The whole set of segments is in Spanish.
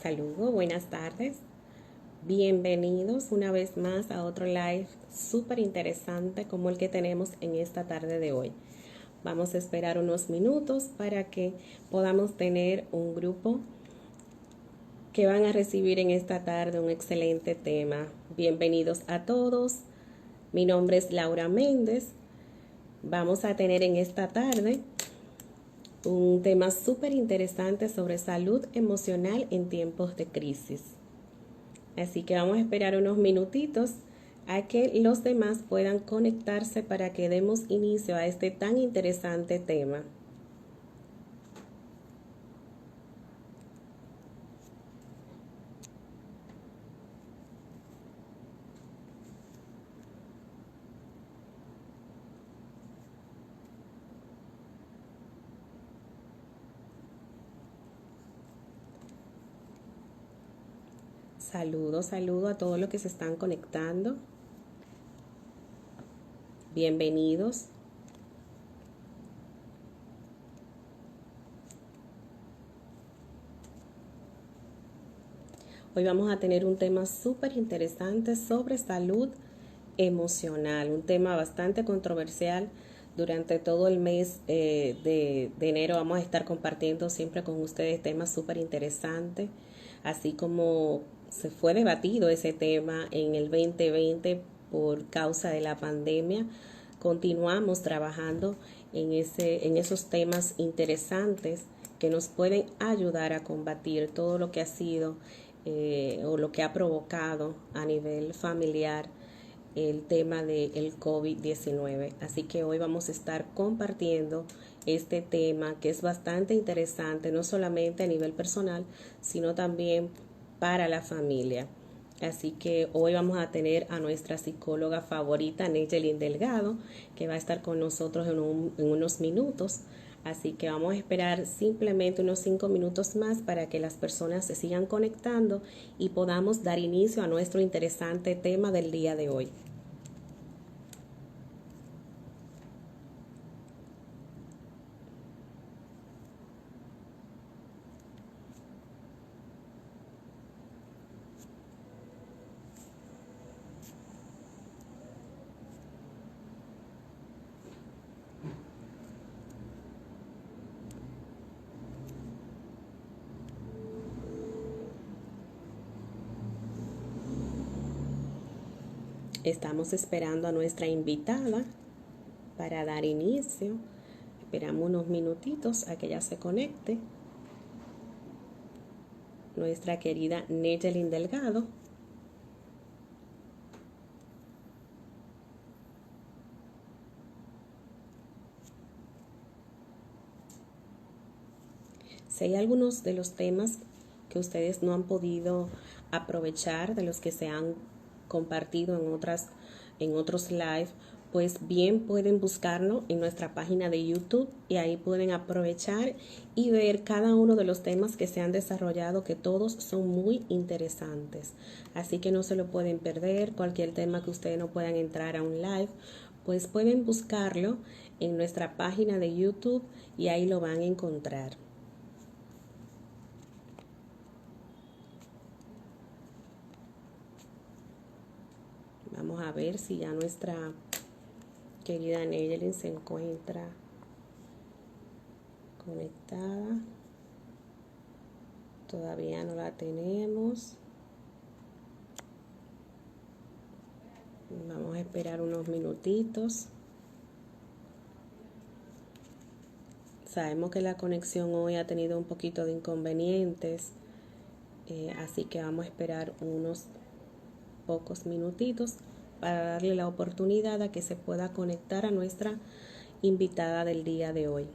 Saludos, buenas tardes. Bienvenidos una vez más a otro live súper interesante como el que tenemos en esta tarde de hoy. Vamos a esperar unos minutos para que podamos tener un grupo que van a recibir en esta tarde un excelente tema. Bienvenidos a todos. Mi nombre es Laura Méndez. Vamos a tener en esta tarde un tema súper interesante sobre salud emocional en tiempos de crisis. Así que vamos a esperar unos minutitos a que los demás puedan conectarse para que demos inicio a este tan interesante tema. Saludos a todos los que se están conectando. Bienvenidos. Hoy vamos a tener un tema súper interesante sobre salud emocional, un tema bastante controversial. Durante todo el mes de enero vamos a estar compartiendo siempre con ustedes temas súper interesantes, así como se fue debatido ese tema en el 2020 por causa de la pandemia. Continuamos trabajando en esos temas interesantes que nos pueden ayudar a combatir todo lo que ha sido o lo que ha provocado a nivel familiar el tema del COVID-19. Así que hoy vamos a estar compartiendo este tema que es bastante interesante, no solamente a nivel personal, sino también para la familia. Así que hoy vamos a tener a nuestra psicóloga favorita, Neyelin Delgado, que va a estar con nosotros en unos minutos. Así que vamos a esperar simplemente unos 5 minutos más para que las personas se sigan conectando y podamos dar inicio a nuestro interesante tema del día de hoy. Estamos esperando a nuestra invitada para dar inicio. Esperamos unos minutitos a que ella se conecte. Nuestra querida Neyelin Delgado. Si hay algunos de los temas que ustedes no han podido aprovechar, de los que se han compartido en otros live, pues bien pueden buscarlo en nuestra página de YouTube y ahí pueden aprovechar y ver cada uno de los temas que se han desarrollado, que todos son muy interesantes. Así que no se lo pueden perder. Cualquier tema que ustedes no puedan entrar a un live, pues pueden buscarlo en nuestra página de YouTube y ahí lo van a encontrar. Vamos a ver si ya nuestra querida Neyelin se encuentra conectada. Todavía no la tenemos. Vamos a esperar unos minutitos. Sabemos que la conexión hoy ha tenido un poquito de inconvenientes, así que vamos a esperar unos pocos minutitos para darle la oportunidad a que se pueda conectar a nuestra invitada del día de hoy.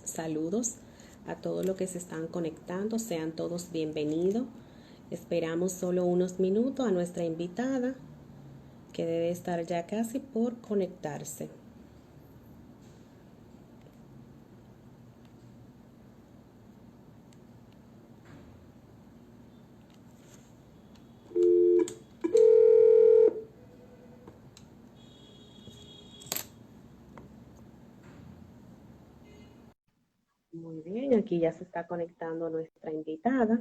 Saludos a todos los que se están conectando, sean todos bienvenidos. Esperamos solo unos minutos a nuestra invitada, que debe estar ya casi por conectarse. Aquí ya se está conectando nuestra invitada.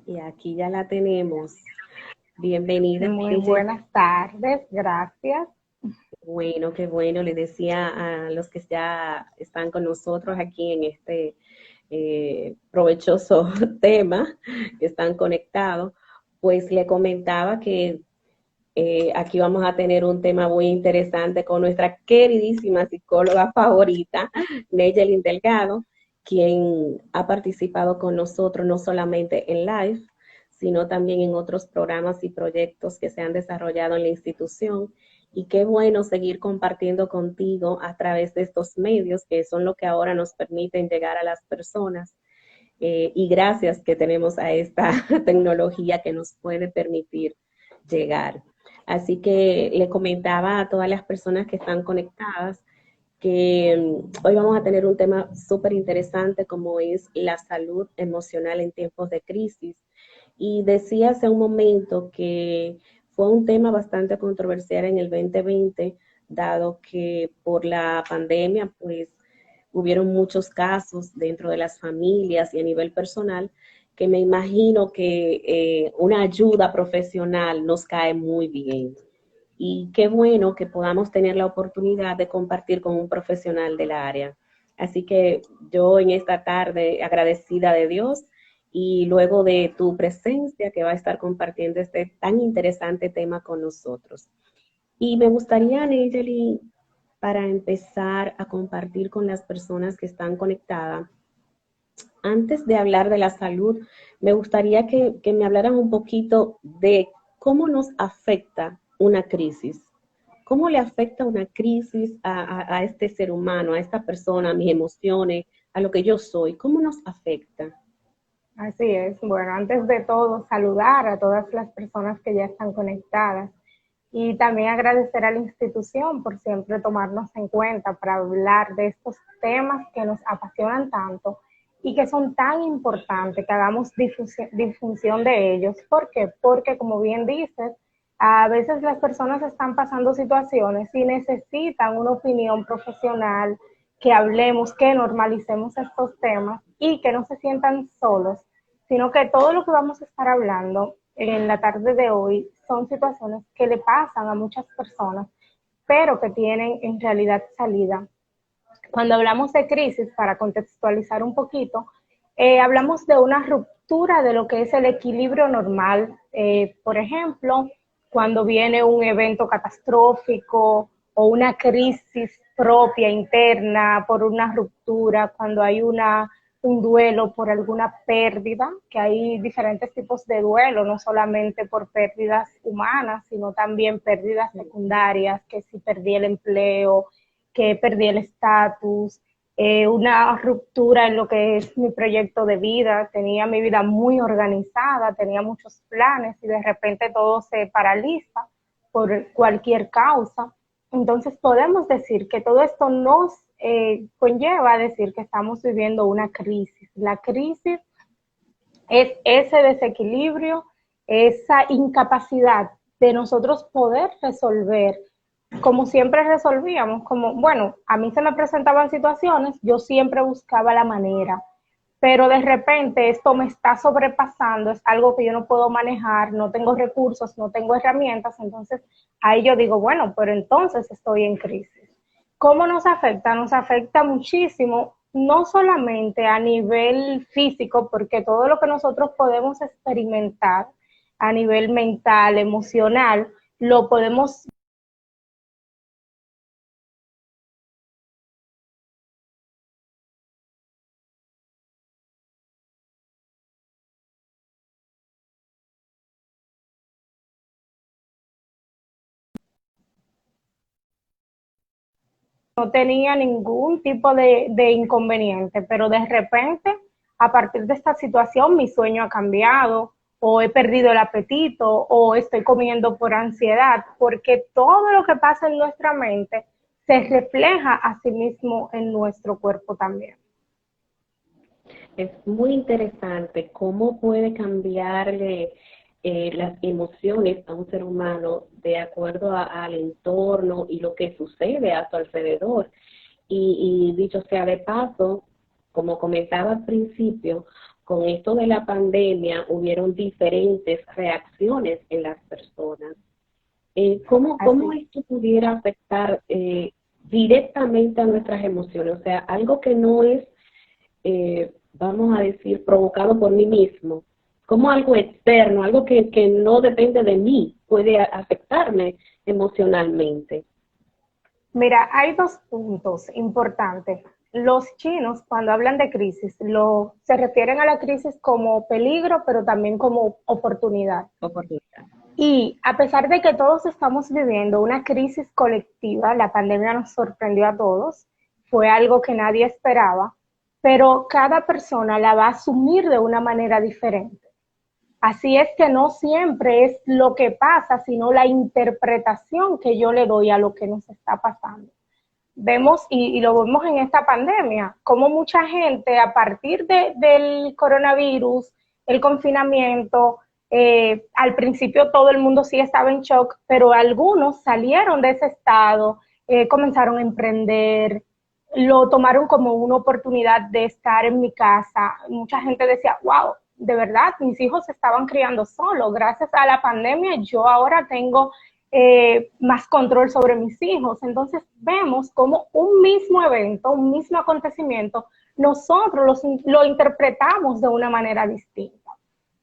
Y aquí ya la tenemos. Bienvenida. Muy buenas tardes, gracias. Bueno, qué bueno. Le decía a los que ya están con nosotros aquí en este provechoso tema, que están conectados, pues le comentaba que aquí vamos a tener un tema muy interesante con nuestra queridísima psicóloga favorita, Neyelin Delgado, quien ha participado con nosotros no solamente en live, sino también en otros programas y proyectos que se han desarrollado en la institución. Y qué bueno seguir compartiendo contigo a través de estos medios que son lo que ahora nos permiten llegar a las personas. Y gracias que tenemos a esta tecnología que nos puede permitir llegar. Así que le comentaba a todas las personas que están conectadas que hoy vamos a tener un tema súper interesante como es la salud emocional en tiempos de crisis. Y decía hace un momento que fue un tema bastante controversial en el 2020, dado que por la pandemia, pues hubieron muchos casos dentro de las familias y a nivel personal que me imagino que una ayuda profesional nos cae muy bien. Y qué bueno que podamos tener la oportunidad de compartir con un profesional del área. Así que yo en esta tarde agradecida de Dios y luego de tu presencia que va a estar compartiendo este tan interesante tema con nosotros. Y me gustaría, Neyeli, para empezar a compartir con las personas que están conectadas, antes de hablar de la salud, me gustaría que me hablaran un poquito de cómo nos afecta una crisis. ¿Cómo le afecta una crisis a este ser humano, a esta persona, a mis emociones, a lo que yo soy? ¿Cómo nos afecta? Así es. Bueno, antes de todo, saludar a todas las personas que ya están conectadas y también agradecer a la institución por siempre tomarnos en cuenta para hablar de estos temas que nos apasionan tanto y que son tan importantes que hagamos difusión de ellos. ¿Por qué? Porque, como bien dices, a veces las personas están pasando situaciones y necesitan una opinión profesional, que hablemos, que normalicemos estos temas y que no se sientan solos, sino que todo lo que vamos a estar hablando en la tarde de hoy son situaciones que le pasan a muchas personas, pero que tienen en realidad salida. Cuando hablamos de crisis, para contextualizar un poquito, hablamos de una ruptura de lo que es el equilibrio normal. Por ejemplo, cuando viene un evento catastrófico o una crisis propia interna por una ruptura, cuando hay un duelo por alguna pérdida, que hay diferentes tipos de duelo, no solamente por pérdidas humanas, sino también pérdidas secundarias, que si perdí el empleo, que perdí el estatus, una ruptura en lo que es mi proyecto de vida, tenía mi vida muy organizada, tenía muchos planes y de repente todo se paraliza por cualquier causa. Entonces podemos decir que todo esto nos conlleva a decir que estamos viviendo una crisis. La crisis es ese desequilibrio, esa incapacidad de nosotros poder resolver como siempre resolvíamos, como, bueno, a mí se me presentaban situaciones, yo siempre buscaba la manera, pero de repente esto me está sobrepasando, es algo que yo no puedo manejar, no tengo recursos, no tengo herramientas, entonces ahí yo digo, bueno, pero entonces estoy en crisis. ¿Cómo nos afecta? Nos afecta muchísimo, no solamente a nivel físico, porque todo lo que nosotros podemos experimentar a nivel mental, emocional, lo podemos. No tenía ningún tipo de inconveniente, pero de repente, a partir de esta situación, mi sueño ha cambiado, o he perdido el apetito, o estoy comiendo por ansiedad, porque todo lo que pasa en nuestra mente se refleja a sí mismo en nuestro cuerpo también. Es muy interesante cómo puede cambiarle las emociones a un ser humano de acuerdo al entorno y lo que sucede a su alrededor. Y dicho sea de paso, como comentaba al principio, con esto de la pandemia hubieron diferentes reacciones en las personas. ¿Cómo Así. esto pudiera afectar directamente a nuestras emociones? O sea, algo que no es, vamos a decir, provocado por mí mismo, como algo externo, algo que no depende de mí, puede afectarme emocionalmente. Mira, hay dos puntos importantes. Los chinos, cuando hablan de crisis, se refieren a la crisis como peligro, pero también como oportunidad. Oportunidad. Y a pesar de que todos estamos viviendo una crisis colectiva, la pandemia nos sorprendió a todos, fue algo que nadie esperaba, pero cada persona la va a asumir de una manera diferente. Así es que no siempre es lo que pasa, sino la interpretación que yo le doy a lo que nos está pasando. Vemos, y lo vemos en esta pandemia, como mucha gente a partir del coronavirus, el confinamiento, al principio todo el mundo sí estaba en shock, pero algunos salieron de ese estado, comenzaron a emprender, lo tomaron como una oportunidad de estar en mi casa. Mucha gente decía, wow, de verdad, mis hijos se estaban criando solos. Gracias a la pandemia yo ahora tengo más control sobre mis hijos. Entonces vemos como un mismo evento, un mismo acontecimiento, nosotros lo interpretamos de una manera distinta.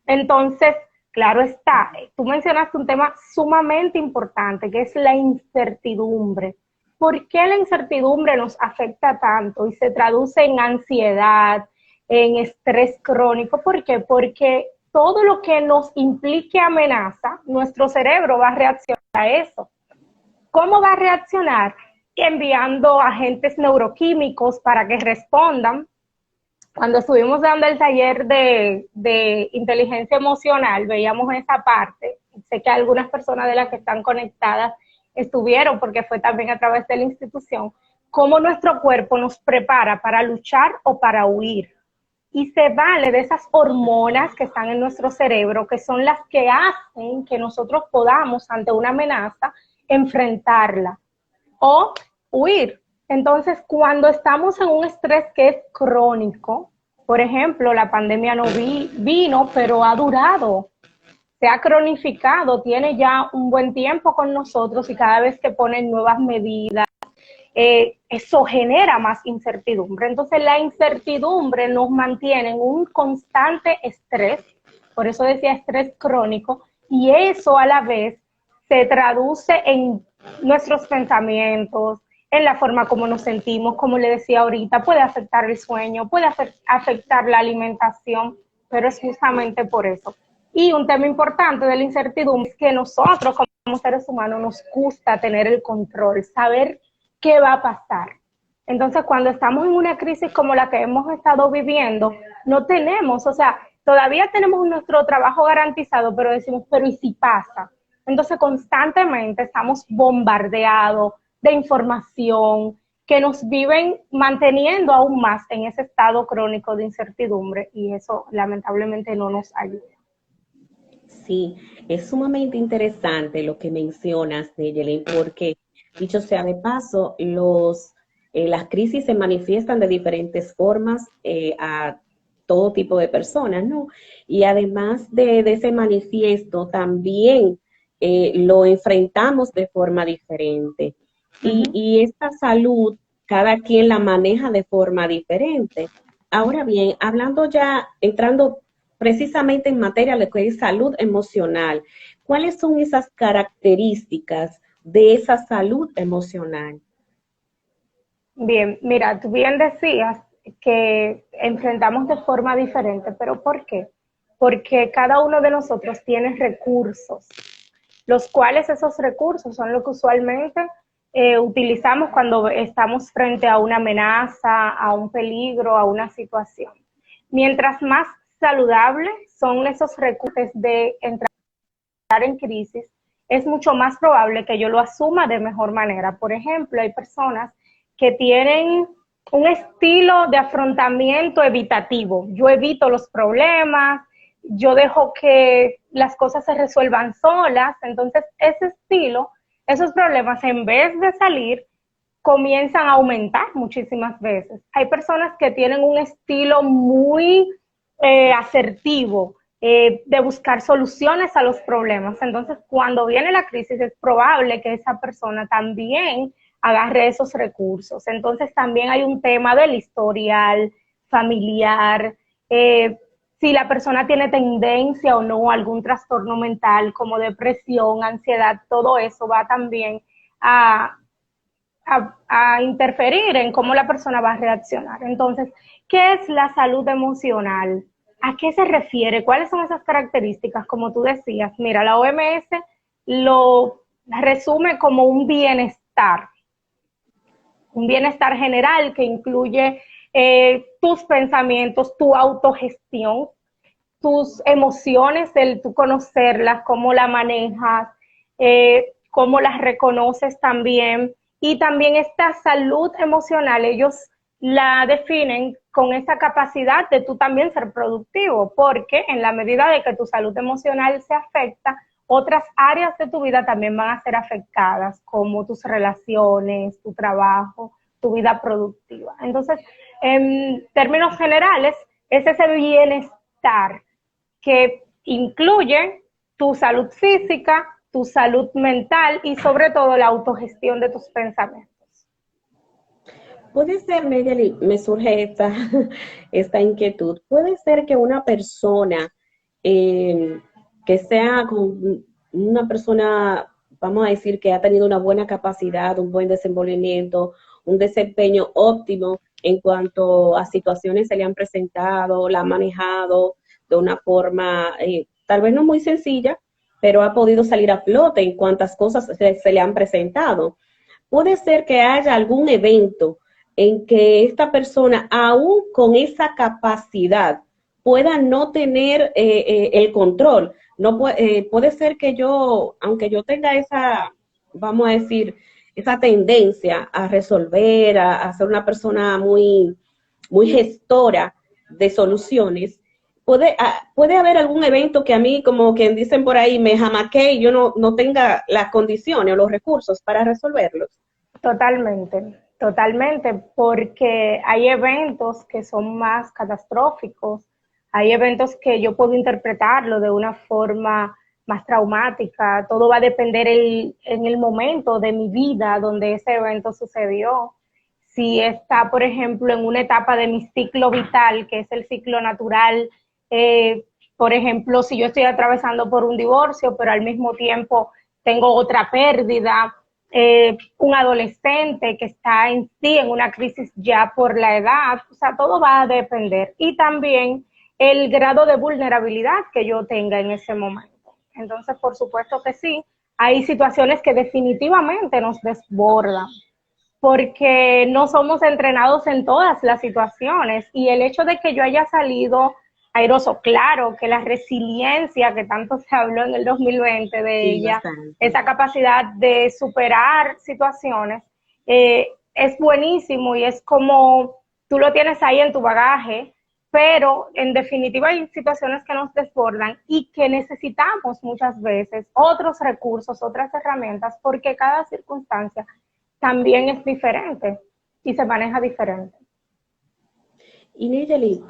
Entonces, claro está, tú mencionaste un tema sumamente importante, que es la incertidumbre. ¿Por qué la incertidumbre nos afecta tanto y se traduce en ansiedad, en estrés crónico? ¿Por qué? Porque todo lo que nos implique amenaza, nuestro cerebro va a reaccionar a eso. ¿Cómo va a reaccionar? Enviando agentes neuroquímicos para que respondan. Cuando estuvimos dando el taller de inteligencia emocional, veíamos esa parte. Sé que algunas personas de las que están conectadas estuvieron, porque fue también a través de la institución, cómo nuestro cuerpo nos prepara para luchar o para huir. Y se vale de esas hormonas que están en nuestro cerebro, que son las que hacen que nosotros podamos, ante una amenaza, enfrentarla o huir. Entonces, cuando estamos en un estrés que es crónico, por ejemplo, la pandemia no vino, pero ha durado, se ha cronificado, tiene ya un buen tiempo con nosotros y cada vez que ponen nuevas medidas, eso genera más incertidumbre. Entonces, la incertidumbre nos mantiene en un constante estrés, por eso decía estrés crónico, y eso a la vez se traduce en nuestros pensamientos, en la forma como nos sentimos, como le decía ahorita, puede afectar el sueño, puede afectar la alimentación, pero es justamente por eso. Y un tema importante de la incertidumbre es que nosotros como seres humanos nos gusta tener el control, saber qué va a pasar. Entonces, cuando estamos en una crisis como la que hemos estado viviendo, no tenemos, o sea, todavía tenemos nuestro trabajo garantizado, pero decimos, pero ¿y si pasa? Entonces, constantemente estamos bombardeados de información que nos viven manteniendo aún más en ese estado crónico de incertidumbre y eso lamentablemente no nos ayuda. Sí, es sumamente interesante lo que mencionas, Neyelin, porque, dicho sea de paso, las crisis se manifiestan de diferentes formas a todo tipo de personas, ¿no? Y además de ese manifiesto, también lo enfrentamos de forma diferente. Y esta salud, cada quien la maneja de forma diferente. Ahora bien, hablando ya, entrando precisamente en materia de lo que es salud emocional, ¿cuáles son esas características de esa salud emocional? Bien, mira, tú bien decías que enfrentamos de forma diferente, pero ¿por qué? Porque cada uno de nosotros tiene recursos, los cuales esos recursos son lo que usualmente utilizamos cuando estamos frente a una amenaza, a un peligro, a una situación. Mientras más saludables son esos recursos de entrar en crisis, es mucho más probable que yo lo asuma de mejor manera. Por ejemplo, hay personas que tienen un estilo de afrontamiento evitativo. Yo evito los problemas, yo dejo que las cosas se resuelvan solas. Entonces, ese estilo, esos problemas, en vez de salir, comienzan a aumentar muchísimas veces. Hay personas que tienen un estilo muy asertivo, de buscar soluciones a los problemas. Entonces, cuando viene la crisis, es probable que esa persona también agarre esos recursos. Entonces, también hay un tema del historial familiar, si la persona tiene tendencia o no a algún trastorno mental como depresión, ansiedad, todo eso va también a, a interferir en cómo la persona va a reaccionar. Entonces, ¿qué es la salud emocional? ¿A qué se refiere? ¿Cuáles son esas características? Como tú decías, mira, la OMS lo resume como un bienestar general que incluye tus pensamientos, tu autogestión, tus emociones, el tú conocerlas, cómo las manejas, cómo las reconoces también. Y también esta salud emocional, ellos la definen con esa capacidad de tú también ser productivo, porque en la medida de que tu salud emocional se afecta, otras áreas de tu vida también van a ser afectadas, como tus relaciones, tu trabajo, tu vida productiva. Entonces, en términos generales, es ese bienestar que incluye tu salud física, tu salud mental y sobre todo la autogestión de tus pensamientos. Puede ser, Nayeli, me surge esta inquietud. Puede ser que una persona eh, que sea una persona, vamos a decir, que ha tenido una buena capacidad, un buen desenvolvimiento, un desempeño óptimo en cuanto a situaciones se le han presentado, la ha manejado de una forma tal vez no muy sencilla, pero ha podido salir a flote en cuantas cosas se le han presentado. Puede ser que haya algún evento en que esta persona, aún con esa capacidad, pueda no tener el control. No puede ser que yo, aunque yo tenga esa, vamos a decir, esa tendencia a resolver, a ser una persona muy gestora de soluciones, puede haber algún evento que a mí, como quien dicen por ahí, me jamaquee y yo no tenga las condiciones o los recursos para resolverlos. Totalmente, totalmente, porque hay eventos que son más catastróficos, hay eventos que yo puedo interpretarlo de una forma más traumática, todo va a depender en el momento de mi vida donde ese evento sucedió. Si está, por ejemplo, en una etapa de mi ciclo vital, que es el ciclo natural, por ejemplo, si yo estoy atravesando por un divorcio, pero al mismo tiempo tengo otra pérdida, un adolescente que está en sí en una crisis ya por la edad, o sea, todo va a depender. Y también el grado de vulnerabilidad que yo tenga en ese momento. Entonces, por supuesto que sí, hay situaciones que definitivamente nos desbordan, porque no somos entrenados en todas las situaciones y el hecho de que yo haya salido airoso, claro que la resiliencia que tanto se habló en el 2020 de Sí, ella, bastante. esa capacidad de superar situaciones, es buenísimo y es como tú lo tienes ahí en tu bagaje, pero en definitiva hay situaciones que nos desbordan y que necesitamos muchas veces otros recursos, otras herramientas, porque cada circunstancia también es diferente y se maneja diferente. Y Nayeli,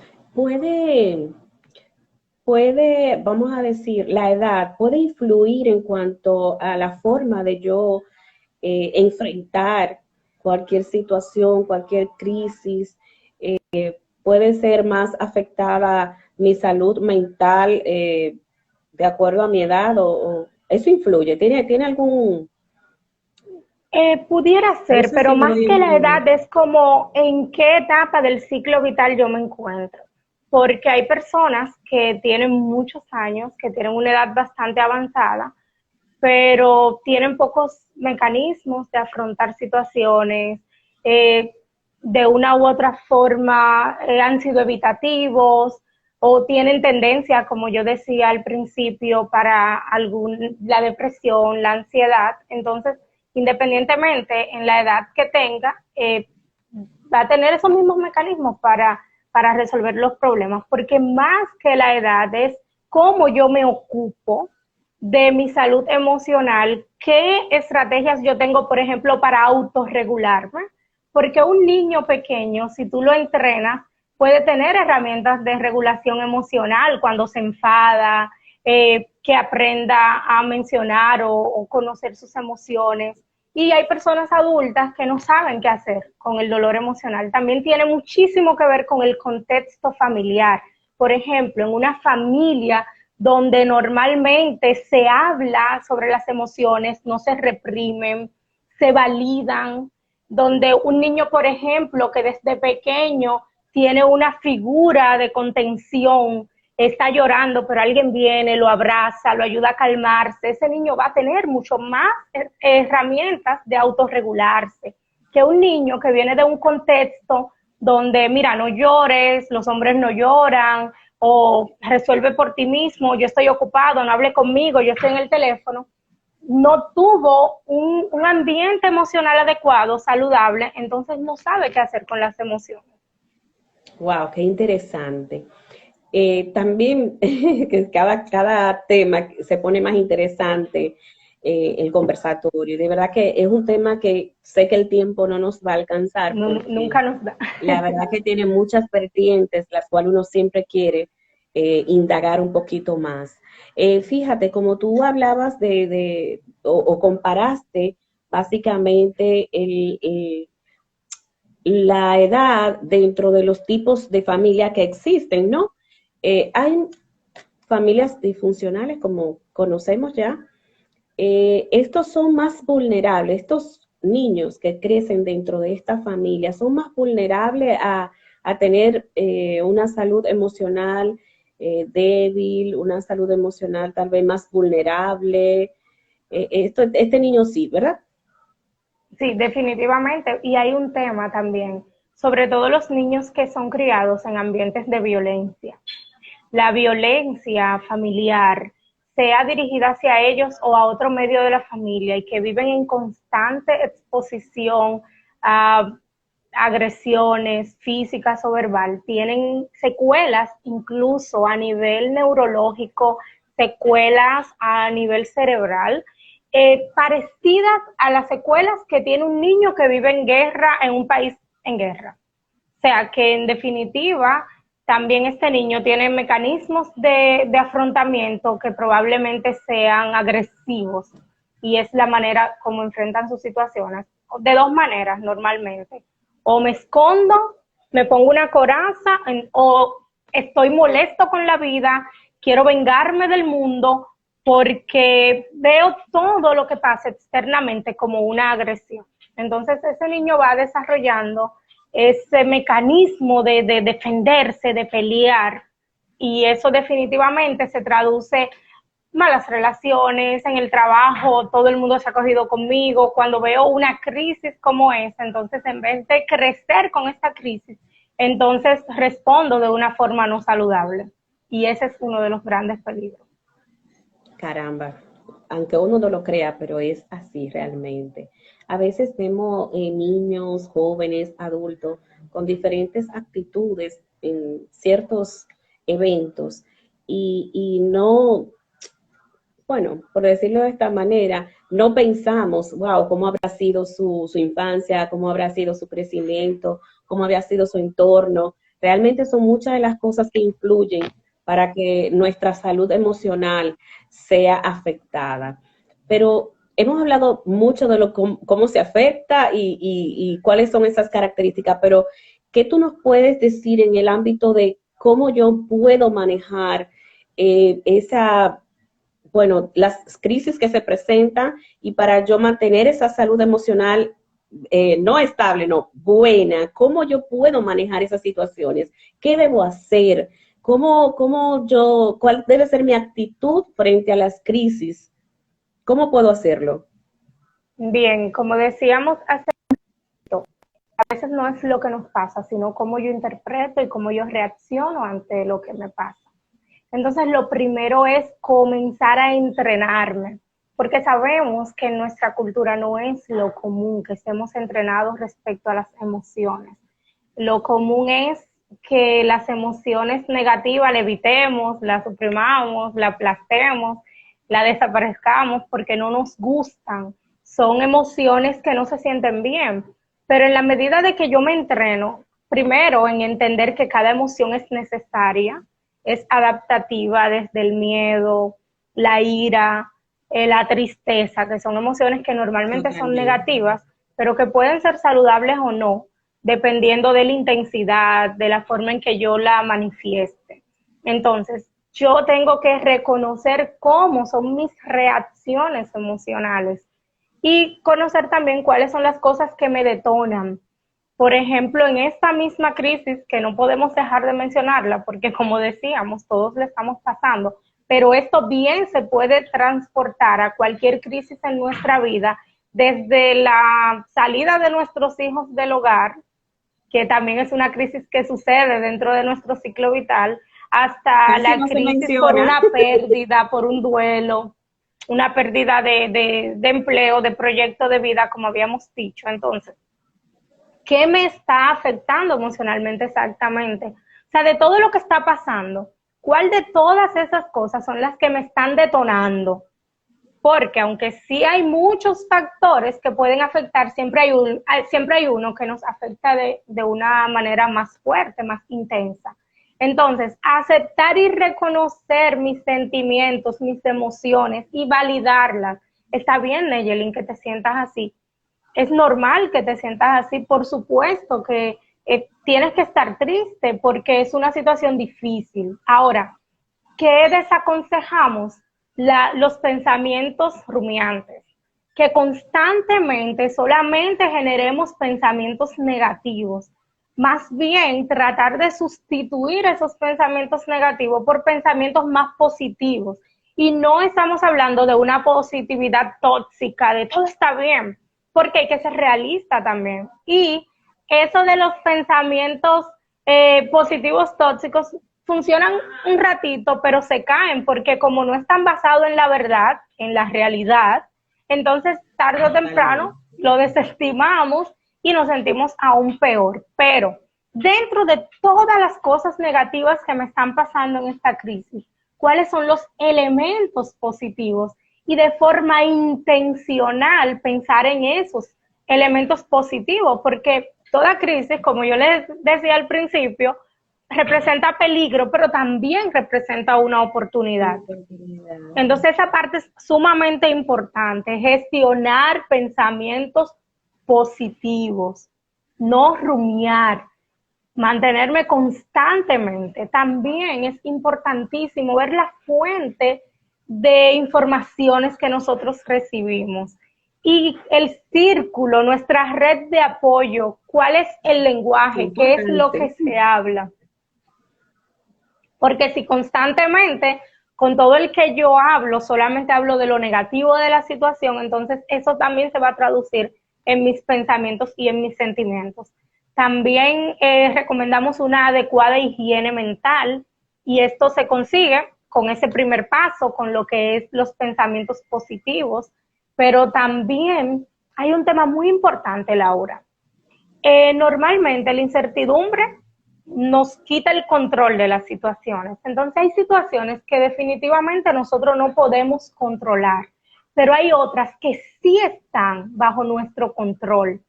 vamos a decir, la edad puede influir en cuanto a la forma de yo enfrentar cualquier situación, cualquier crisis. Puede ser más afectada mi salud mental de acuerdo a mi edad o eso influye. ¿Tiene algún, Pudiera no ser, sé pero si me más doy a que la entender? edad es como en qué etapa del ciclo vital yo me encuentro. Porque hay personas que tienen muchos años, que tienen una edad bastante avanzada, pero tienen pocos mecanismos de afrontar situaciones, eh, de una u otra forma han sido evitativos o tienen tendencia, como yo decía al principio, para la depresión, la ansiedad. Entonces, independientemente en la edad que tenga, va a tener esos mismos mecanismos para resolver los problemas, porque más que la edad es cómo yo me ocupo de mi salud emocional, qué estrategias yo tengo, por ejemplo, para autorregularme, porque un niño pequeño, si tú lo entrenas, puede tener herramientas de regulación emocional cuando se enfada, que aprenda a mencionar o conocer sus emociones. Y hay personas adultas que no saben qué hacer con el dolor emocional. También tiene muchísimo que ver con el contexto familiar. Por ejemplo, en una familia donde normalmente se habla sobre las emociones, no se reprimen, se validan, donde un niño, por ejemplo, que desde pequeño tiene una figura de contención, está llorando, pero alguien viene, lo abraza, lo ayuda a calmarse, ese niño va a tener mucho más herramientas de autorregularse que un niño que viene de un contexto donde, mira, no llores, los hombres no lloran, o resuelve por ti mismo, yo estoy ocupado, no hable conmigo, yo estoy en el teléfono, no tuvo un ambiente emocional adecuado, saludable, entonces no sabe qué hacer con las emociones. Wow, qué interesante. También que cada tema se pone más interesante el conversatorio. De verdad que es un tema que sé que el tiempo no nos va a alcanzar porque Nunca nos da. la verdad que tiene muchas vertientes, las cuales uno siempre quiere indagar un poquito más. Fíjate, como tú hablabas o comparaste básicamente la edad dentro de los tipos de familia que existen, ¿no? Hay familias disfuncionales, como conocemos ya. Estos son más vulnerables, estos niños que crecen dentro de esta familia son más vulnerables a tener una salud emocional débil, una salud emocional tal vez más vulnerable. Este niño sí, ¿verdad? Sí, definitivamente. Y hay un tema también, sobre todo los niños que son criados en ambientes de violencia. La violencia familiar, sea dirigida hacia ellos o a otro medio de la familia y que viven en constante exposición a agresiones físicas o verbal, tienen secuelas incluso a nivel neurológico, secuelas a nivel cerebral, parecidas a las secuelas que tiene un niño que vive en guerra en un país en guerra. O sea que en definitiva también este niño tiene mecanismos de afrontamiento que probablemente sean agresivos y es la manera como enfrentan sus situaciones. De dos maneras normalmente. O me escondo, me pongo una coraza o estoy molesto con la vida, quiero vengarme del mundo porque veo todo lo que pasa externamente como una agresión. Entonces ese niño va desarrollando ese mecanismo de defenderse, de pelear, y eso definitivamente se traduce malas relaciones en el trabajo, todo el mundo se ha cogido conmigo, cuando veo una crisis como esa, entonces en vez de crecer con esta crisis, entonces respondo de una forma no saludable, y ese es uno de los grandes peligros. Caramba, aunque uno no lo crea, pero es así realmente. A veces vemos niños, jóvenes, adultos con diferentes actitudes en ciertos eventos y no, bueno, por decirlo de esta manera, no pensamos, wow, cómo habrá sido su infancia, cómo habrá sido su crecimiento, cómo había sido su entorno. Realmente son muchas de las cosas que influyen para que nuestra salud emocional sea afectada. Pero hemos hablado mucho de cómo se afecta y cuáles son esas características, pero ¿qué tú nos puedes decir en el ámbito de cómo yo puedo manejar esa, bueno, las crisis que se presentan y para yo mantener esa salud emocional no estable, no, buena? ¿Cómo yo puedo manejar esas situaciones? ¿Qué debo hacer? ¿Cuál debe ser mi actitud frente a las crisis? ¿Cómo puedo hacerlo? Bien, como decíamos hace rato, a veces no es lo que nos pasa, sino cómo yo interpreto y cómo yo reacciono ante lo que me pasa. Entonces, lo primero es comenzar a entrenarme, porque sabemos que en nuestra cultura no es lo común que estemos entrenados respecto a las emociones. Lo común es que las emociones negativas la evitemos, la suprimamos, la aplastemos, la desaparezcamos porque no nos gustan. Son emociones que no se sienten bien. Pero en la medida de que yo me entreno, primero en entender que cada emoción es necesaria, es adaptativa desde el miedo, la ira, la tristeza, que son emociones que normalmente son negativas, pero que pueden ser saludables o no, dependiendo de la intensidad, de la forma en que yo la manifieste. Entonces, yo tengo que reconocer cómo son mis reacciones emocionales y conocer también cuáles son las cosas que me detonan. Por ejemplo, en esta misma crisis, que no podemos dejar de mencionarla, porque como decíamos, todos le estamos pasando, pero esto bien se puede transportar a cualquier crisis en nuestra vida, desde la salida de nuestros hijos del hogar, que también es una crisis que sucede dentro de nuestro ciclo vital, hasta Casi la no se crisis por menciona. una pérdida, por un duelo, una pérdida de empleo, de proyecto de vida, como habíamos dicho. Entonces, ¿qué me está afectando emocionalmente exactamente? O sea, de todo lo que está pasando, ¿cuál de todas esas cosas son las que me están detonando? Porque aunque sí hay muchos factores que pueden afectar, siempre hay uno que nos afecta de una manera más fuerte, más intensa. Entonces, aceptar y reconocer mis sentimientos, mis emociones y validarlas. Está bien, Neyelin, que te sientas así. Es normal que te sientas así, por supuesto que tienes que estar triste porque es una situación difícil. Ahora, ¿qué desaconsejamos? Los pensamientos rumiantes, que constantemente solamente generemos pensamientos negativos. Más bien, tratar de sustituir esos pensamientos negativos por pensamientos más positivos. Y no estamos hablando de una positividad tóxica, de todo está bien, porque hay que ser realista también. Y eso de los pensamientos positivos tóxicos funcionan un ratito, pero se caen porque como no están basados en la verdad, en la realidad, entonces tarde o temprano lo desestimamos y nos sentimos aún peor. Pero dentro de todas las cosas negativas que me están pasando en esta crisis, ¿cuáles son los elementos positivos? Y de forma intencional pensar en esos elementos positivos, porque toda crisis, como yo les decía al principio, representa peligro, pero también representa una oportunidad. Entonces esa parte es sumamente importante, gestionar pensamientos positivos, no rumiar, mantenerme constantemente. También es importantísimo ver la fuente de informaciones que nosotros recibimos y el círculo, nuestra red de apoyo, cuál es el lenguaje, qué es lo que se habla. Porque si constantemente con todo el que yo hablo, solamente hablo de lo negativo de la situación, entonces eso también se va a traducir en mis pensamientos y en mis sentimientos. También recomendamos una adecuada higiene mental y esto se consigue con ese primer paso, con lo que es los pensamientos positivos, pero también hay un tema muy importante, Laura. Normalmente la incertidumbre nos quita el control de las situaciones. Entonces hay situaciones que definitivamente nosotros no podemos controlar, pero hay otras que sí están bajo nuestro control.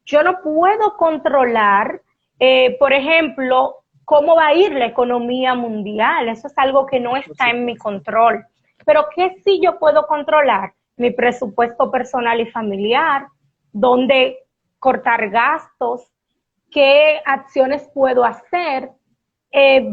Yo no puedo controlar, por ejemplo, cómo va a ir la economía mundial. Eso es algo que no está en mi control. Pero ¿qué sí yo puedo controlar? Mi presupuesto personal y familiar, dónde cortar gastos, qué acciones puedo hacer.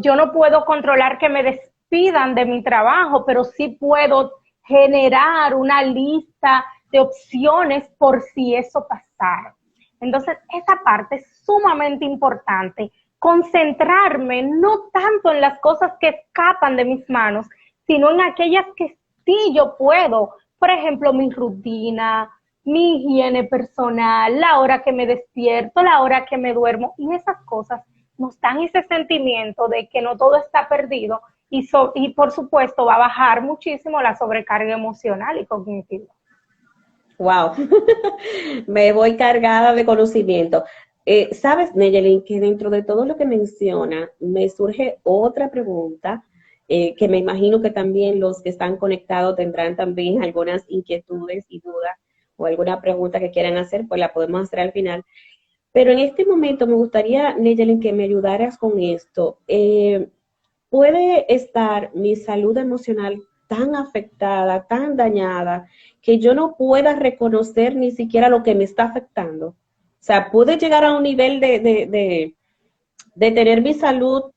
Yo no puedo controlar que me despidan de mi trabajo, pero sí puedo generar una lista de opciones por si eso pasara. Entonces, esa parte es sumamente importante. Concentrarme no tanto en las cosas que escapan de mis manos, sino en aquellas que sí yo puedo. Por ejemplo, mi rutina, mi higiene personal, la hora que me despierto, la hora que me duermo, y esas cosas nos dan ese sentimiento de que no todo está perdido y por supuesto va a bajar muchísimo la sobrecarga emocional y cognitiva. Wow, me voy cargada de conocimiento. Sabes, Neyelin, que dentro de todo lo que menciona, me surge otra pregunta, que me imagino que también los que están conectados tendrán también algunas inquietudes y dudas o alguna pregunta que quieran hacer, pues la podemos hacer al final. Pero en este momento me gustaría, Neyelin, que me ayudaras con esto. ¿Puede estar mi salud emocional tan afectada, tan dañada, que yo no pueda reconocer ni siquiera lo que me está afectando? O sea, puede llegar a un nivel de tener mi salud,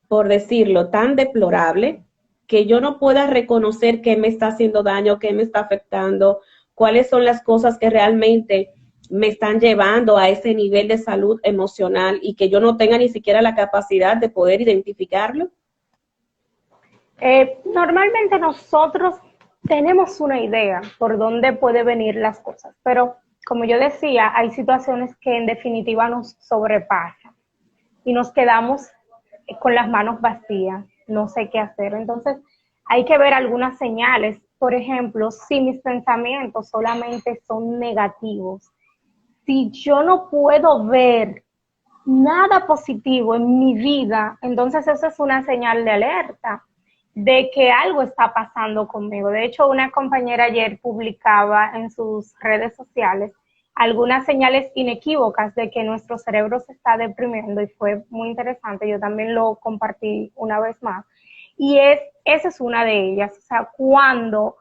por decirlo, tan deplorable, que yo no pueda reconocer qué me está haciendo daño, qué me está afectando, cuáles son las cosas que realmente me están llevando a ese nivel de salud emocional y que yo no tenga ni siquiera la capacidad de poder identificarlo. Normalmente nosotros tenemos una idea por dónde puede venir las cosas, pero como yo decía, hay situaciones que en definitiva nos sobrepasan y nos quedamos con las manos vacías, no sé qué hacer. Entonces, hay que ver algunas señales. Por ejemplo, si mis pensamientos solamente son negativos, si yo no puedo ver nada positivo en mi vida, entonces eso es una señal de alerta de que algo está pasando conmigo. De hecho, una compañera ayer publicaba en sus redes sociales algunas señales inequívocas de que nuestro cerebro se está deprimiendo y fue muy interesante. Yo también lo compartí una vez más. Y esa es una de ellas. O sea, cuando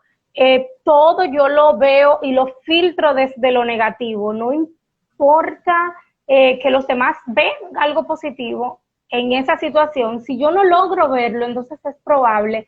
todo yo lo veo y lo filtro desde lo negativo, no importa que los demás ven algo positivo en esa situación, si yo no logro verlo, entonces es probable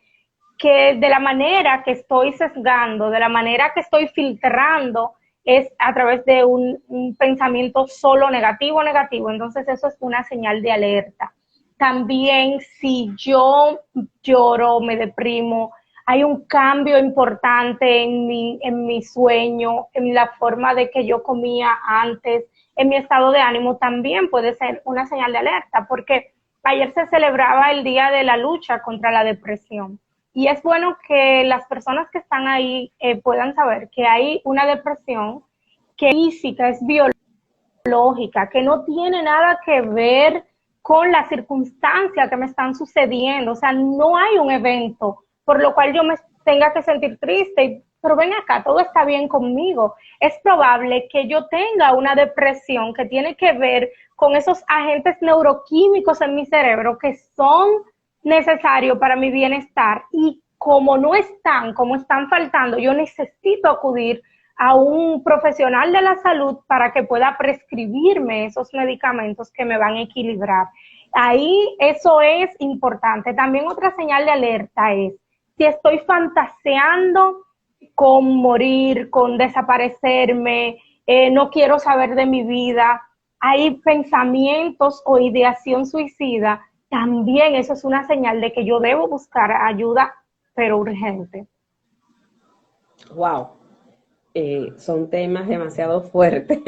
que de la manera que estoy sesgando, de la manera que estoy filtrando, es a través de un pensamiento solo negativo, negativo. Entonces eso es una señal de alerta. También si yo lloro, me deprimo, hay un cambio importante en mi sueño, en la forma de que yo comía antes, en mi estado de ánimo, también puede ser una señal de alerta, porque ayer se celebraba el Día de la Lucha contra la Depresión. Y es bueno que las personas que están ahí puedan saber que hay una depresión que es física, es biológica, que no tiene nada que ver con las circunstancias que me están sucediendo. O sea, no hay un evento por lo cual yo me tenga que sentir triste, pero ven acá, todo está bien conmigo. Es probable que yo tenga una depresión que tiene que ver con esos agentes neuroquímicos en mi cerebro que son necesarios para mi bienestar y como no están, como están faltando, yo necesito acudir a un profesional de la salud para que pueda prescribirme esos medicamentos que me van a equilibrar. Ahí eso es importante. También otra señal de alerta es si estoy fantaseando con morir, con desaparecerme, no quiero saber de mi vida, hay pensamientos o ideación suicida, también eso es una señal de que yo debo buscar ayuda, pero urgente. Wow, son temas demasiado fuertes.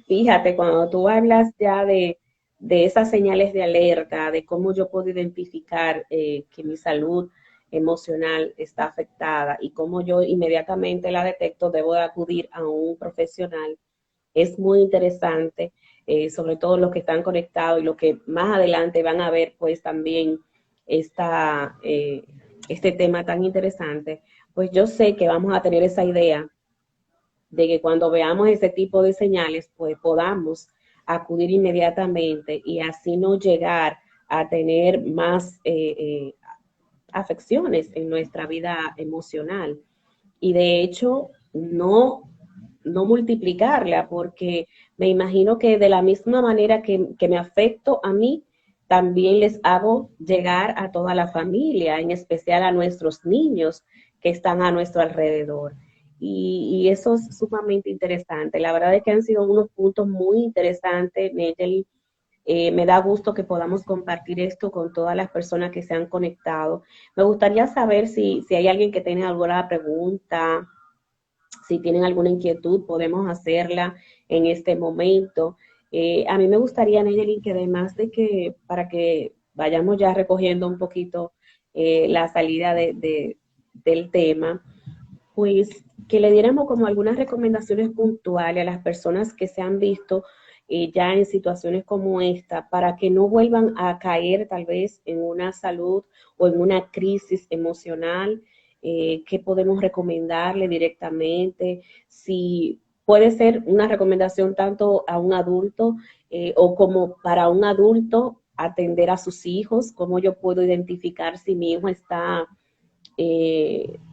Fíjate, cuando tú hablas ya de esas señales de alerta, de cómo yo puedo identificar que mi salud emocional está afectada y cómo yo inmediatamente la detecto, debo de acudir a un profesional. Es muy interesante, sobre todo los que están conectados y los que más adelante van a ver pues también esta, este tema tan interesante, pues yo sé que vamos a tener esa idea de que cuando veamos ese tipo de señales, pues podamos acudir inmediatamente y así no llegar a tener más afecciones en nuestra vida emocional. Y de hecho, no multiplicarla, porque me imagino que de la misma manera que me afecto a mí, también les hago llegar a toda la familia, en especial a nuestros niños que están a nuestro alrededor. Y eso es sumamente interesante. La verdad es que han sido unos puntos muy interesantes, Nayeli. Me da gusto que podamos compartir esto con todas las personas que se han conectado. Me gustaría saber si hay alguien que tiene alguna pregunta, si tienen alguna inquietud, podemos hacerla en este momento. A mí me gustaría, Nayeli, que además de que para que vayamos ya recogiendo un poquito la salida del tema, pues que le diéramos como algunas recomendaciones puntuales a las personas que se han visto ya en situaciones como esta, para que no vuelvan a caer tal vez en una salud o en una crisis emocional? ¿Qué podemos recomendarle directamente? Si puede ser una recomendación tanto a un adulto o como para un adulto atender a sus hijos, cómo yo puedo identificar si mi hijo está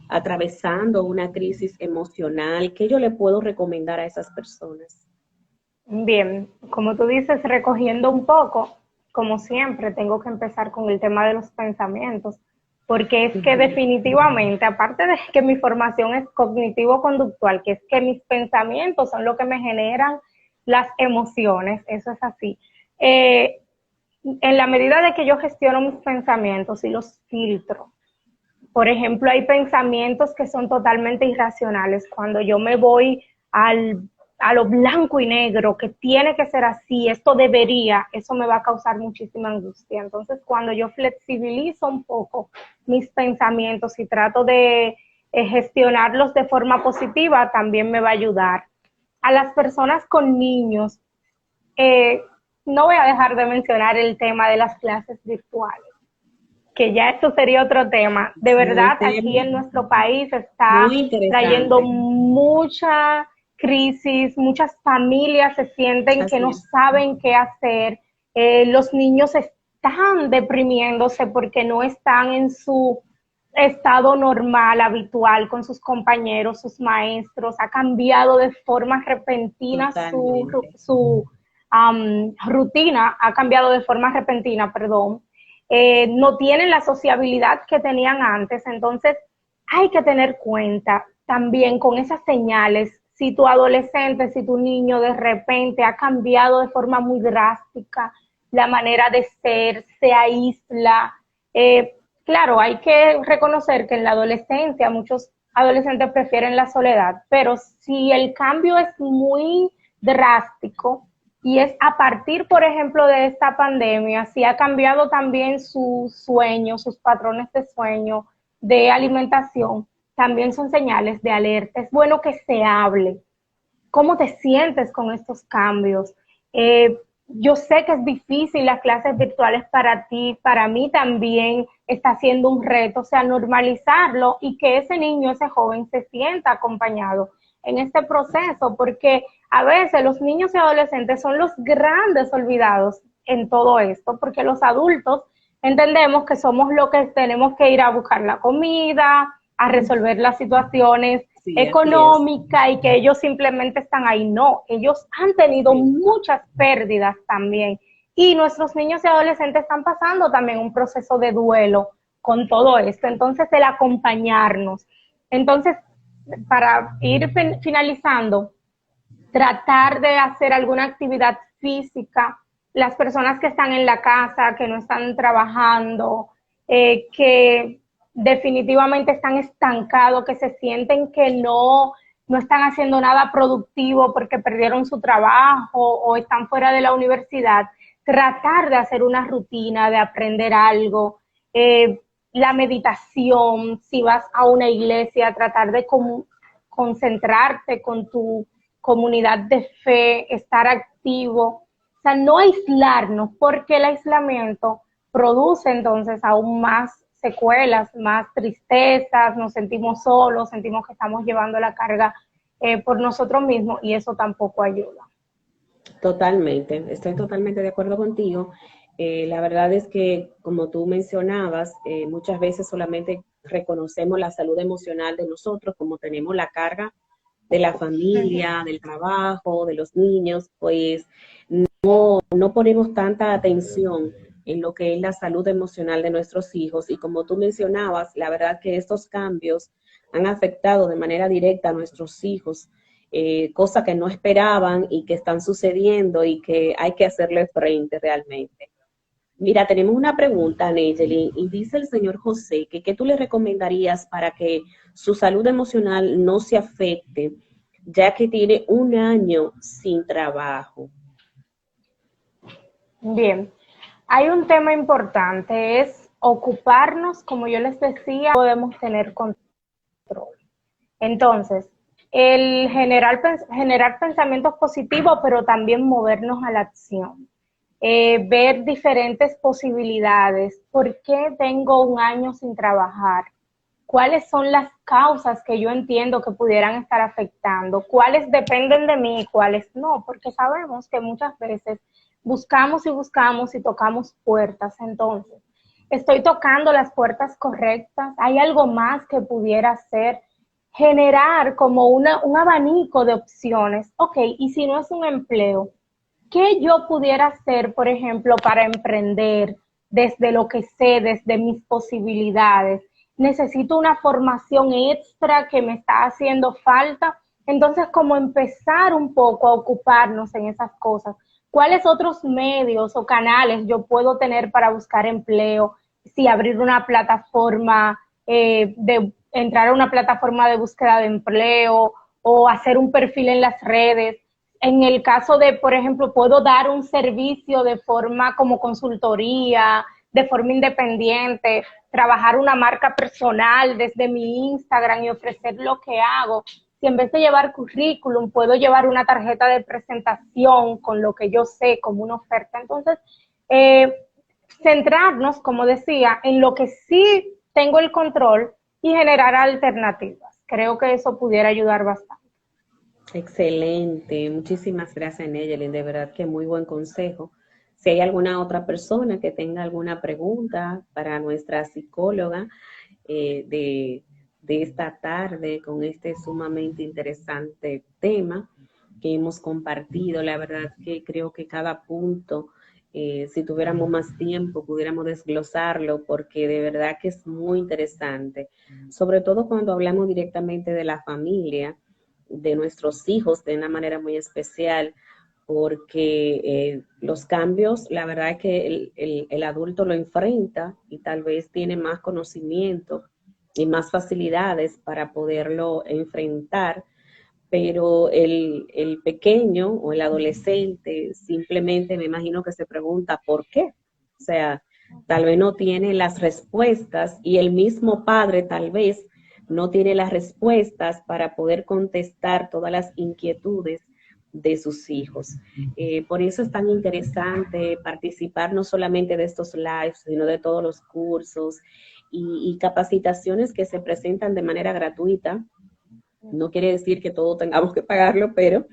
atravesando una crisis emocional, ¿qué yo le puedo recomendar a esas personas? Bien, como tú dices, recogiendo un poco, como siempre, tengo que empezar con el tema de los pensamientos, porque es que Ujú. definitivamente, aparte de que mi formación es cognitivo-conductual, que es que mis pensamientos son lo que me generan las emociones, eso es así. Eh, en la medida de que yo gestiono mis pensamientos y los filtro, por ejemplo, hay pensamientos que son totalmente irracionales. Cuando yo me voy a lo blanco y negro, que tiene que ser así, esto debería, eso me va a causar muchísima angustia. Entonces, cuando yo flexibilizo un poco mis pensamientos y trato de gestionarlos de forma positiva, también me va a ayudar. A las personas con niños, eh, no voy a dejar de mencionar el tema de las clases virtuales, que ya esto sería otro tema. De Sí, un verdad, aquí tema en nuestro país está muy trayendo interesante. mucha crisis, muchas familias se sienten que Así no es, saben qué hacer, los niños están deprimiéndose porque no están en su estado normal, habitual, con sus compañeros, sus maestros, ha cambiado de forma repentina totalmente. rutina, ha cambiado de forma repentina, perdón, no tienen la sociabilidad que tenían antes, entonces hay que tener cuenta también con esas señales. Si tu adolescente, si tu niño de repente ha cambiado de forma muy drástica la manera de ser, se aísla, claro, hay que reconocer que en la adolescencia muchos adolescentes prefieren la soledad, pero si el cambio es muy drástico, y es a partir, por ejemplo, de esta pandemia, si ha cambiado también su sueño, sus patrones de sueño, de alimentación, también son señales de alerta. Es bueno que se hable. ¿Cómo te sientes con estos cambios? Yo sé que es difícil las clases virtuales para ti, para mí también está siendo un reto, o sea, normalizarlo y que ese niño, ese joven se sienta acompañado en este proceso, porque a veces los niños y adolescentes son los grandes olvidados en todo esto, porque los adultos entendemos que somos los que tenemos que ir a buscar la comida, a resolver las situaciones Sí, así es. económica y que ellos simplemente están ahí. No, ellos han tenido Sí, muchas pérdidas también. Y nuestros niños y adolescentes están pasando también un proceso de duelo con todo esto. Entonces, el acompañarnos. Entonces, para ir finalizando, tratar de hacer alguna actividad física, las personas que están en la casa, que no están trabajando, que definitivamente están estancados, que se sienten que no están haciendo nada productivo porque perdieron su trabajo o están fuera de la universidad, tratar de hacer una rutina, de aprender algo, la meditación, si vas a una iglesia, tratar de concentrarte con tu comunidad de fe, estar activo, o sea, no aislarnos, porque el aislamiento produce entonces aún más secuelas, más tristezas, nos sentimos solos, sentimos que estamos llevando la carga por nosotros mismos y eso tampoco ayuda. totalmente. Estoy totalmente de acuerdo contigo. La verdad es que, como tú mencionabas, muchas veces solamente reconocemos la salud emocional de nosotros, como tenemos la carga de la familia, del trabajo, de los niños, pues no ponemos tanta atención en lo que es la salud emocional de nuestros hijos. Y como tú mencionabas, la verdad que estos cambios han afectado de manera directa a nuestros hijos, cosas que no esperaban y que están sucediendo y que hay que hacerle frente realmente. Mira, tenemos una pregunta, Neyeli, y dice el señor José que qué tú le recomendarías para que su salud emocional no se afecte, ya que tiene un año sin trabajo. Bien, hay un tema importante, es ocuparnos, como yo les decía, podemos tener control. Entonces, el generar pensamientos positivos, pero también movernos a la acción. Ver diferentes posibilidades. ¿Por qué tengo un año sin trabajar? ¿Cuáles son las causas que yo entiendo que pudieran estar afectando? ¿Cuáles dependen de mí y cuáles no? Porque sabemos que muchas veces buscamos y buscamos y tocamos puertas. Entonces, ¿estoy tocando las puertas correctas? ¿Hay algo más que pudiera hacer? Generar como un abanico de opciones. Ok, y si no es un empleo, ¿qué yo pudiera hacer, por ejemplo, para emprender desde lo que sé, desde mis posibilidades? Necesito una formación extra que me está haciendo falta. Entonces, como empezar un poco a ocuparnos en esas cosas. ¿Cuáles otros medios o canales yo puedo tener para buscar empleo? Si abrir una plataforma, entrar a una plataforma de búsqueda de empleo o hacer un perfil en las redes. En el caso de, por ejemplo, puedo dar un servicio de forma como consultoría, de forma independiente, trabajar una marca personal desde mi Instagram y ofrecer lo que hago. Si en vez de llevar currículum, puedo llevar una tarjeta de presentación con lo que yo sé como una oferta. Entonces, centrarnos, como decía, en lo que sí tengo el control y generar alternativas. Creo que eso pudiera ayudar bastante. Excelente, muchísimas gracias, Neyelin, de verdad que muy buen consejo. Si hay alguna otra persona que tenga alguna pregunta para nuestra psicóloga de esta tarde con este sumamente interesante tema que hemos compartido, la verdad que creo que cada punto, si tuviéramos más tiempo, pudiéramos desglosarlo porque de verdad que es muy interesante, sobre todo cuando hablamos directamente de la familia, de nuestros hijos de una manera muy especial, porque los cambios, la verdad es que el adulto lo enfrenta y tal vez tiene más conocimiento y más facilidades para poderlo enfrentar, pero el pequeño o el adolescente simplemente me imagino que se pregunta por qué. O sea, tal vez no tiene las respuestas y el mismo padre tal vez no tiene las respuestas para poder contestar todas las inquietudes de sus hijos. Por eso es tan interesante participar no solamente de estos lives, sino de todos los cursos y capacitaciones que se presentan de manera gratuita. No quiere decir que todo tengamos que pagarlo, pero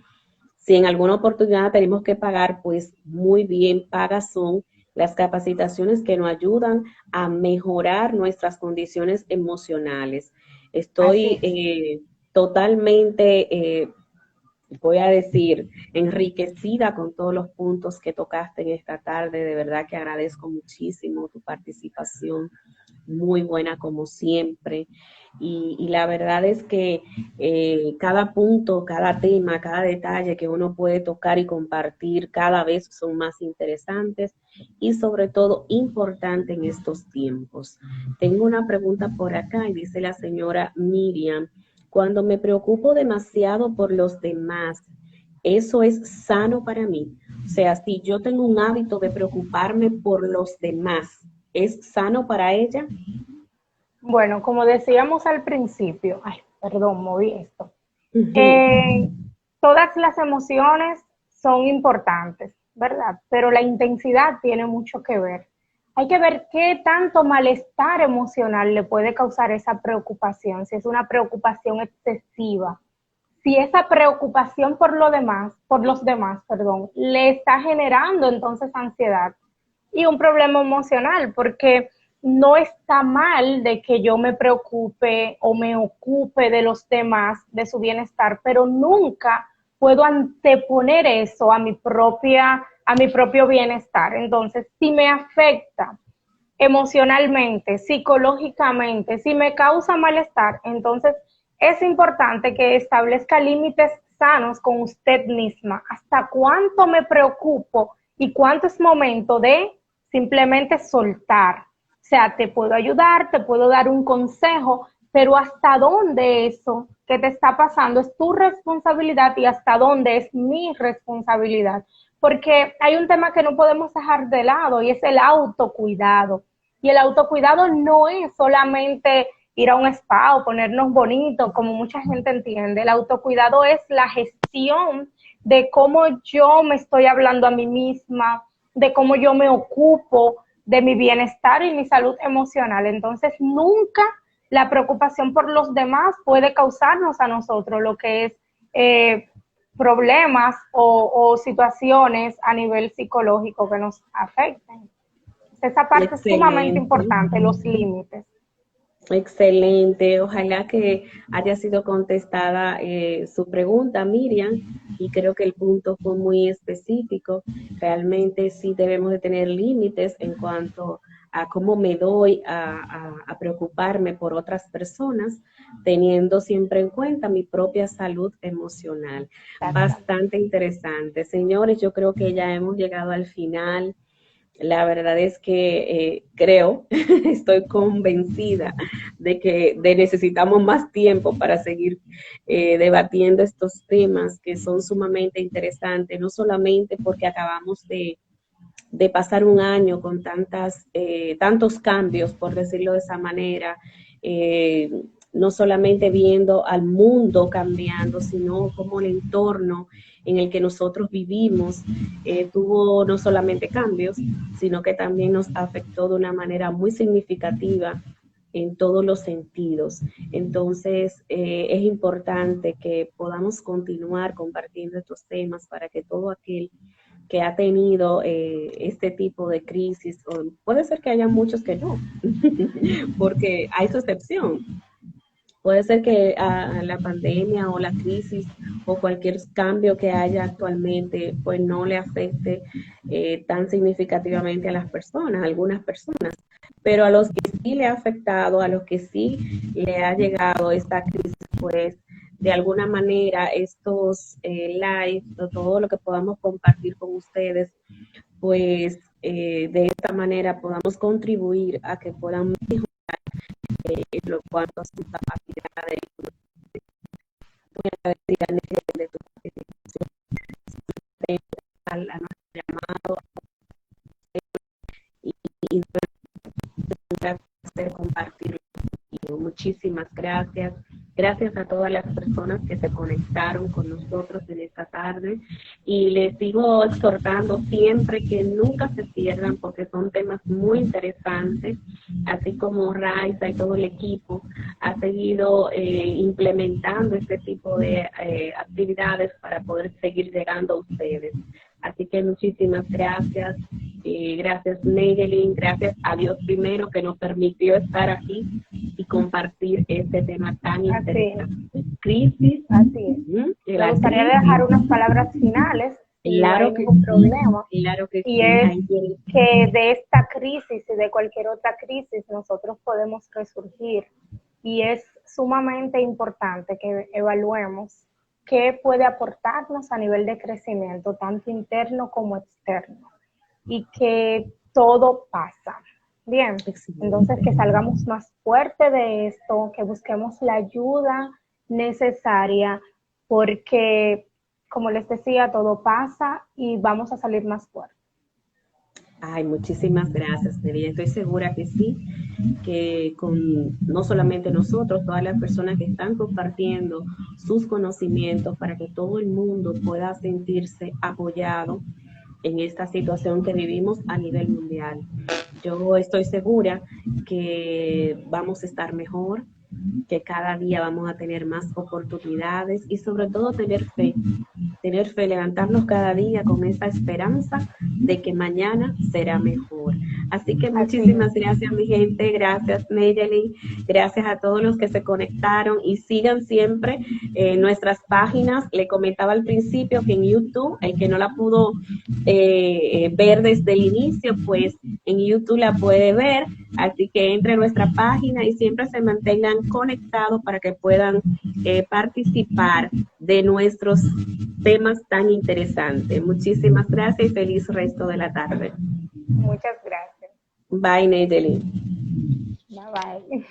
si en alguna oportunidad tenemos que pagar, pues muy bien pagas son las capacitaciones que nos ayudan a mejorar nuestras condiciones emocionales. Estoy totalmente, voy a decir, enriquecida con todos los puntos que tocaste en esta tarde. De verdad que agradezco muchísimo tu participación, muy buena como siempre. Y la verdad es que cada punto, cada tema, cada detalle que uno puede tocar y compartir cada vez son más interesantes y sobre todo importante en estos tiempos. Tengo una pregunta por acá y dice la señora Miriam, cuando me preocupo demasiado por los demás, ¿eso es sano para mí? O sea, si yo tengo un hábito de preocuparme por los demás, ¿es sano para ella? Bueno, como decíamos al principio, ay, perdón, moví esto. Ujú. Eh, Todas las emociones son importantes, ¿verdad? Pero la intensidad tiene mucho que ver. Hay que ver qué tanto malestar emocional le puede causar esa preocupación, si es una preocupación excesiva, si esa preocupación por lo demás, por los demás, perdón, le está generando entonces ansiedad y un problema emocional, porque no está mal de que yo me preocupe o me ocupe de los demás, de su bienestar, pero nunca puedo anteponer eso a mi propio bienestar. Entonces, si me afecta emocionalmente, psicológicamente, si me causa malestar, entonces es importante que establezca límites sanos con usted misma. ¿Hasta cuánto me preocupo y cuánto es momento de simplemente soltar? O sea, te puedo ayudar, te puedo dar un consejo, pero hasta dónde eso que te está pasando es tu responsabilidad y hasta dónde es mi responsabilidad. Porque hay un tema que no podemos dejar de lado y es el autocuidado. Y el autocuidado no es solamente ir a un spa o ponernos bonitos, como mucha gente entiende. El autocuidado es la gestión de cómo yo me estoy hablando a mí misma, de cómo yo me ocupo de mi bienestar y mi salud emocional. Entonces, nunca la preocupación por los demás puede causarnos a nosotros lo que es problemas o situaciones a nivel psicológico que nos afecten. Esa parte es sumamente importante, los límites. Excelente, ojalá que haya sido contestada su pregunta, Miriam, y creo que el punto fue muy específico. Realmente sí debemos de tener límites en cuanto a cómo me doy a preocuparme por otras personas, teniendo siempre en cuenta mi propia salud emocional. Bastante interesante. Señores, yo creo que ya hemos llegado al final. La verdad es que creo, estoy convencida de que necesitamos más tiempo para seguir debatiendo estos temas que son sumamente interesantes, no solamente porque acabamos de pasar un año con tantos cambios, por decirlo de esa manera, no solamente viendo al mundo cambiando, sino como el entorno en el que nosotros vivimos tuvo no solamente cambios, sino que también nos afectó de una manera muy significativa en todos los sentidos. Entonces, es importante que podamos continuar compartiendo estos temas para que todo aquel que ha tenido este tipo de crisis, o puede ser que haya muchos que no, porque hay su excepción. Puede ser que la pandemia o la crisis o cualquier cambio que haya actualmente, pues no le afecte tan significativamente a las personas, a algunas personas, pero a los que sí le ha afectado, a los que sí le ha llegado esta crisis, pues de alguna manera estos live, todo lo que podamos compartir con ustedes, pues de esta manera podamos contribuir a que puedan mejorar en lo cuanto a sus capacidades. Muy agradecida de tu participación, a nuestro llamado y placer compartirlo. Muchísimas gracias. Gracias a todas las personas que se conectaron con nosotros en esta tarde y les sigo exhortando siempre que nunca se pierdan porque son temas muy interesantes, así como Raiza y todo el equipo ha seguido implementando este tipo de actividades para poder seguir llegando a ustedes. Así que muchísimas gracias. Gracias, Neydelin. Gracias a Dios primero que nos permitió estar aquí y compartir este tema tan interesante. Crisis. Así es. Me gustaría dejar unas palabras finales. Claro que sí. Problema. Claro que y sí. es que de esta crisis y de cualquier otra crisis nosotros podemos resurgir. Y es sumamente importante que evaluemos qué puede aportarnos a nivel de crecimiento, tanto interno como externo. Y que todo pasa. Bien, entonces que salgamos más fuerte de esto, que busquemos la ayuda necesaria, porque, como les decía, todo pasa y vamos a salir más fuertes. Ay, muchísimas gracias, Nerea. Estoy segura que sí, que con no solamente nosotros, todas las personas que están compartiendo sus conocimientos para que todo el mundo pueda sentirse apoyado en esta situación que vivimos a nivel mundial. Yo estoy segura que vamos a estar mejor, que cada día vamos a tener más oportunidades y sobre todo tener fe, levantarnos cada día con esa esperanza de que mañana será mejor. Así que muchísimas gracias, mi gente, gracias, Neydelin, gracias a todos los que se conectaron y sigan siempre nuestras páginas. Le comentaba al principio que en YouTube, el que no la pudo ver desde el inicio, pues en YouTube la puede ver, así que entre a nuestra página y siempre se mantengan conectados para que puedan participar de nuestros temas tan interesantes. Muchísimas gracias y feliz resto de la tarde. Muchas gracias. Bye, Neydelin. Bye, bye.